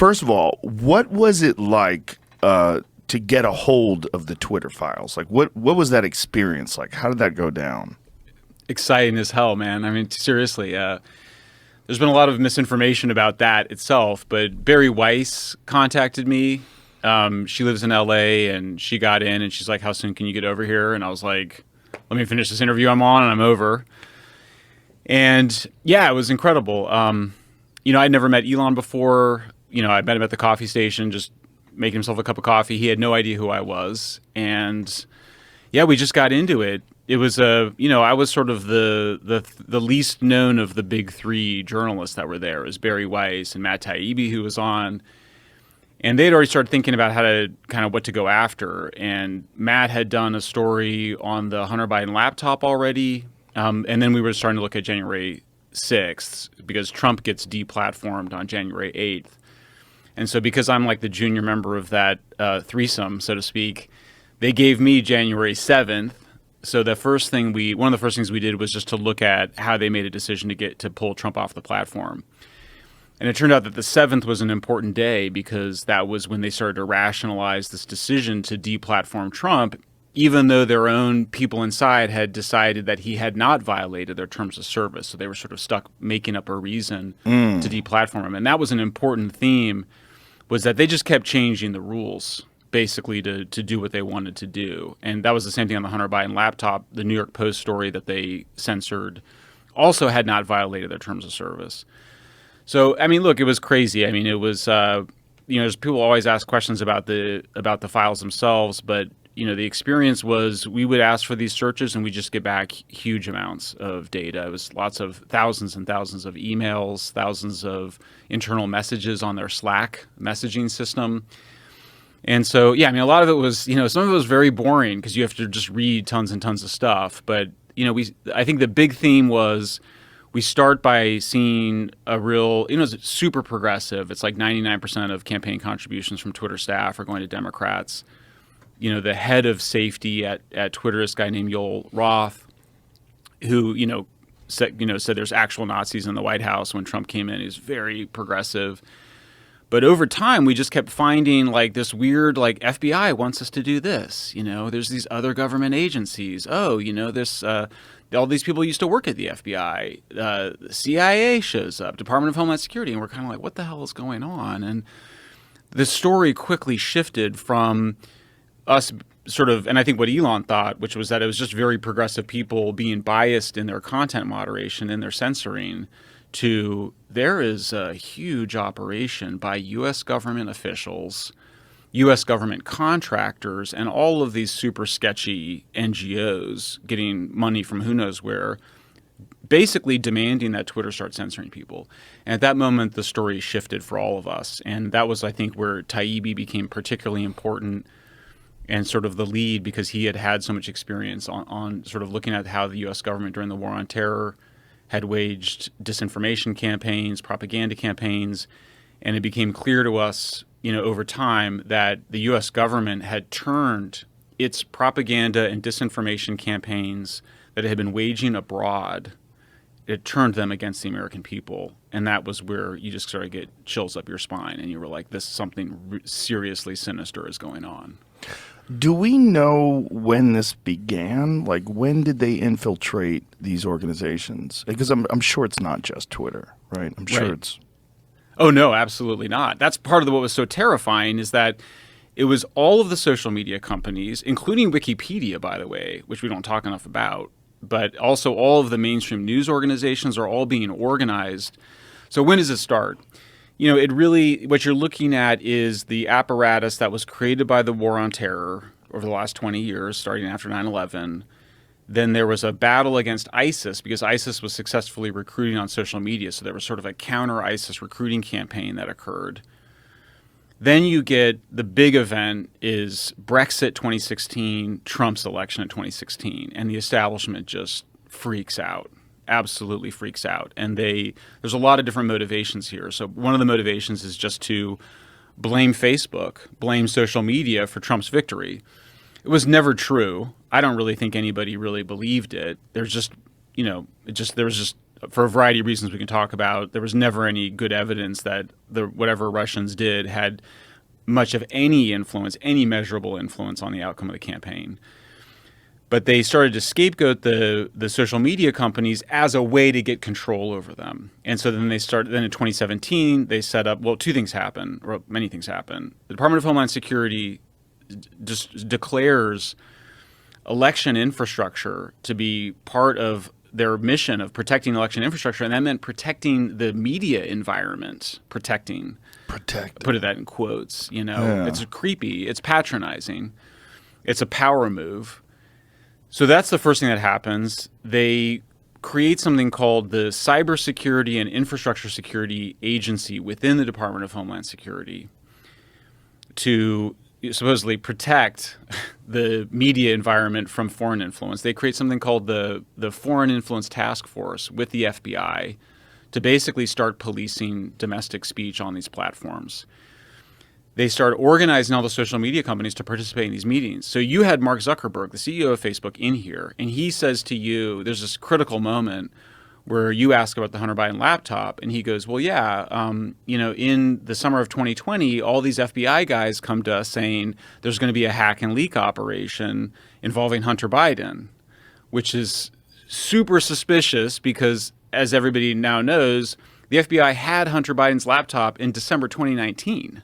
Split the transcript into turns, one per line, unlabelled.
first of all, what was it like to get a hold of the Twitter files? Like, what was that experience like? How did that go down?
Exciting as hell, man. I mean, seriously, there's been a lot of misinformation about that itself, but Barry Weiss contacted me. She lives in LA and she got in and she's like, how soon can you get over here? And I was like, let me finish this interview I'm on and I'm over. And yeah, it was incredible. I'd never met Elon before. I met him at the coffee station, just making himself a cup of coffee. He had no idea who I was. And yeah, we just got into it. It was I was sort of the least known of the big three journalists that were there. It was Barry Weiss and Matt Taibbi who was on. And they'd already started thinking about how to kind of what to go after. And Matt had done a story on the Hunter Biden laptop already. And then we were starting to look at January 6th because Trump gets deplatformed on January 8th. And so because I'm like the junior member of that threesome, so to speak, they gave me January 7th. So one of the first things we did was just to look at how they made a decision to pull Trump off the platform. And it turned out that the 7th was an important day because that was when they started to rationalize this decision to deplatform Trump, even though their own people inside had decided that he had not violated their terms of service. So they were sort of stuck making up a reason to deplatform him. And that was an important theme, was that they just kept changing the rules basically to do what they wanted to do. And that was the same thing on the Hunter Biden laptop. The New York Post story that they censored also had not violated their terms of service. So, I mean, look, it was crazy. I mean, it was, there's people always ask questions about the files themselves, but the experience was we would ask for these searches and we just get back huge amounts of data. It was lots of thousands and thousands of emails, thousands of internal messages on their Slack messaging system. And so, yeah, I mean, a lot of it was, some of it was very boring because you have to just read tons and tons of stuff. But, I think the big theme was we start by seeing a real, it's super progressive. It's like 99% of campaign contributions from Twitter staff are going to Democrats. The head of safety at Twitter, this guy named Joel Roth, who, said there's actual Nazis in the White House when Trump came in. He was very progressive. But over time, we just kept finding like this weird, like FBI wants us to do this. There's these other government agencies. Oh, this all these people used to work at the FBI. The CIA shows up, Department of Homeland Security, and we're kind of like, what the hell is going on? And the story quickly shifted from us sort of, and I think what Elon thought, which was that it was just very progressive people being biased in their content moderation and their censoring, to there is a huge operation by U.S. government officials, U.S. government contractors, and all of these super sketchy NGOs getting money from who knows where, basically demanding that Twitter start censoring people. And at that moment, the story shifted for all of us. And that was, I think, where Taibbi became particularly important and sort of the lead because he had had so much experience on sort of looking at how the U.S. government during the War on Terror had waged disinformation campaigns, propaganda campaigns, and it became clear to us, over time that the U.S. government had turned its propaganda and disinformation campaigns that it had been waging abroad, it turned them against the American people. And that was where you just sort of get chills up your spine and you were like, this something seriously sinister is going on.
Do we know when this began? Like, when did they infiltrate these organizations? Because I'm sure it's not just Twitter, right? I'm sure it's...
Oh, no, absolutely not. That's part of what was so terrifying is that it was all of the social media companies, including Wikipedia, by the way, which we don't talk enough about, but also all of the mainstream news organizations are all being organized. So when does it start? It really, what you're looking at is the apparatus that was created by the War on Terror over the last 20 years, starting after 9/11. Then there was a battle against ISIS because ISIS was successfully recruiting on social media. So there was sort of a counter-ISIS recruiting campaign that occurred. Then you get the big event is Brexit 2016, Trump's election in 2016, and the establishment just freaks out. Absolutely freaks out. And there's a lot of different motivations here. So one of the motivations is just to blame Facebook, blame social media for Trump's victory. It was never true. I don't really think anybody really believed it. There's just, there was just for a variety of reasons we can talk about, there was never any good evidence that whatever Russians did had much of any influence, any measurable influence on the outcome of the campaign. But they started to scapegoat the social media companies as a way to get control over them. And so then then in 2017, they set up, well, two things happen, or many things happen. The Department of Homeland Security just declares election infrastructure to be part of their mission of protecting election infrastructure, and that meant protecting the media environment. Put that in quotes. It's creepy, it's patronizing, it's a power move. So that's the first thing that happens. They create something called the Cybersecurity and Infrastructure Security Agency within the Department of Homeland Security to supposedly protect the media environment from foreign influence. They create something called the Foreign Influence Task Force with the FBI to basically start policing domestic speech on these platforms. They start organizing all the social media companies to participate in these meetings. So you had Mark Zuckerberg, the CEO of Facebook, in here, and he says to you, there's this critical moment where you ask about the Hunter Biden laptop, and he goes, well, yeah, in the summer of 2020, all these FBI guys come to us saying there's going to be a hack and leak operation involving Hunter Biden, which is super suspicious because, as everybody now knows, the FBI had Hunter Biden's laptop in December 2019.